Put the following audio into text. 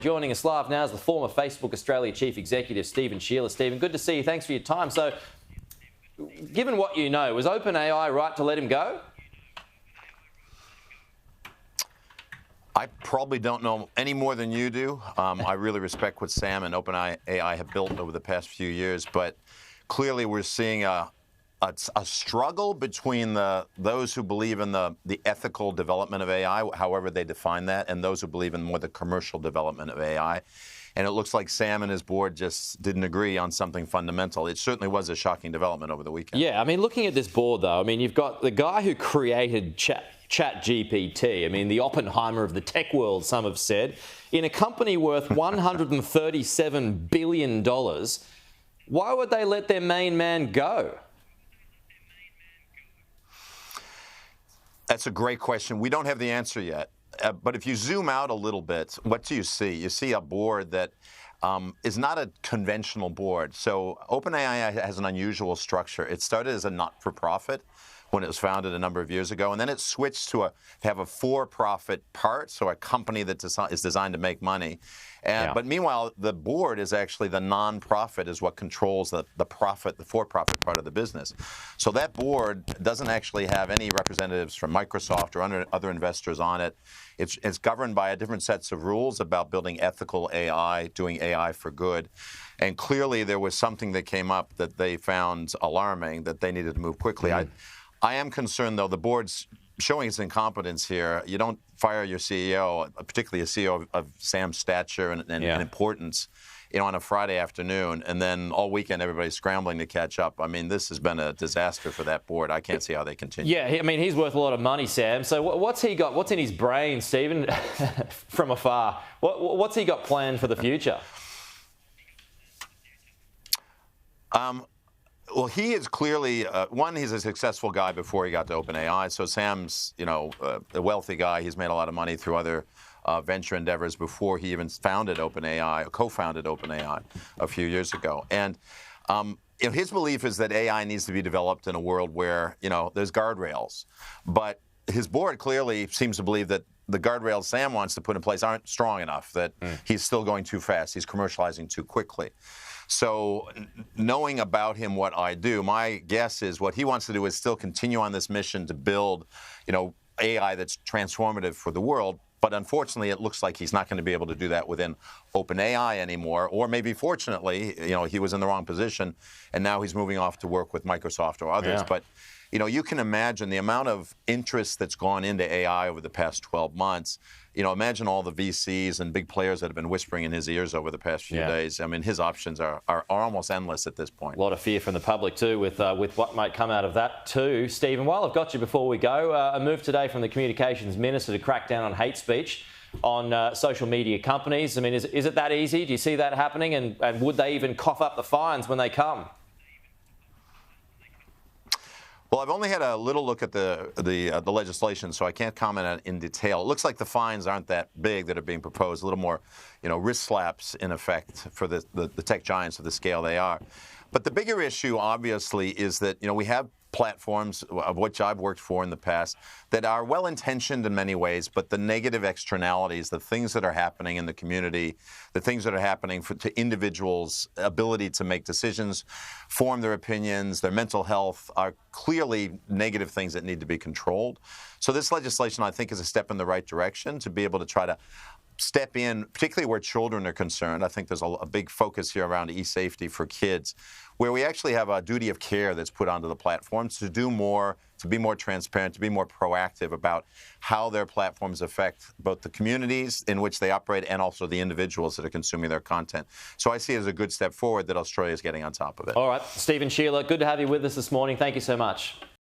Joining us live now is the former Facebook Australia Chief Executive, Stephen Shearer. Stephen, good to see you. Thanks for your time. So, given what you know, was OpenAI right to let him go? I probably don't know any more than you do. I really respect what Sam and OpenAI have built over the past few years, but clearly we're seeing a struggle between those who believe in the ethical development of AI, however they define that, and those who believe in more the commercial development of AI. And it looks like Sam and his board just didn't agree on something fundamental. It certainly was a shocking development over the weekend. Yeah, I mean, looking at this board, though, I mean, you've got the guy who created ChatGPT, I mean, the Oppenheimer of the tech world, some have said, in a company worth $137 billion. Why would they let their main man go? That's a great question. We don't have the answer yet. But if you zoom out a little bit, what do you see? You see a board that is not a conventional board. So OpenAI has an unusual structure. It started as a not-for-profit when it was founded a number of years ago, and then it switched to have a for-profit part, so a company that is designed to make money. But meanwhile, the board is actually the non-profit is what controls the profit, the for-profit part of the business. So that board doesn't actually have any representatives from Microsoft or other investors on it. It's governed by a different sets of rules about building ethical AI, doing AI for good. And clearly there was something that came up that they found alarming that they needed to move quickly. I am concerned, though, the board's showing its incompetence here. You don't fire your CEO, particularly a CEO of Sam's stature and importance, on a Friday afternoon, and then all weekend everybody's scrambling to catch up. I mean, this has been a disaster for that board. I can't see how they continue. Yeah, I mean, he's worth a lot of money, Sam. So what's he got? What's in his brain, Stephen, from afar? What's he got planned for the future? Well, he is clearly, he's a successful guy before he got to OpenAI. So Sam's, a wealthy guy. He's made a lot of money through other venture endeavors before he even founded OpenAI, co-founded OpenAI a few years ago. And his belief is that AI needs to be developed in a world where, there's guardrails. But his board clearly seems to believe that the guardrails Sam wants to put in place aren't strong enough, that he's still going too fast. He's commercializing too quickly. So knowing about him what I do, my guess is what he wants to do is still continue on this mission to build, AI that's transformative for the world. But unfortunately, it looks like he's not going to be able to do that within OpenAI anymore. Or maybe fortunately, he was in the wrong position, and now he's moving off to work with Microsoft or others. Yeah. But you can imagine the amount of interest that's gone into AI over the past 12 months. Imagine all the VCs and big players that have been whispering in his ears over the past few days. I mean, his options are almost endless at this point. A lot of fear from the public too with what might come out of that too. Stephen, while I've got you before we go, a move today from the Communications Minister to crack down on hate speech on social media companies. I mean, is it that easy? Do you see that happening? And would they even cough up the fines when they come? Well, I've only had a little look at the legislation, so I can't comment on it in detail. It looks like the fines aren't that big that are being proposed. A little more, wrist slaps in effect for the tech giants of the scale they are. But the bigger issue, obviously, is that we have platforms of which I've worked for in the past that are well-intentioned in many ways, but the negative externalities, the things that are happening in the community, the things that are happening to individuals' ability to make decisions, form their opinions, their mental health, are clearly negative things that need to be controlled. So this legislation, I think, is a step in the right direction to be able to try to step in, particularly where children are concerned. I think there's a big focus here around e-safety for kids, where we actually have a duty of care that's put onto the platforms to do more, to be more transparent, to be more proactive about how their platforms affect both the communities in which they operate and also the individuals that are consuming their content. So I see it as a good step forward that Australia is getting on top of it. All right, Stephen Shearer, good to have you with us this morning. Thank you so much.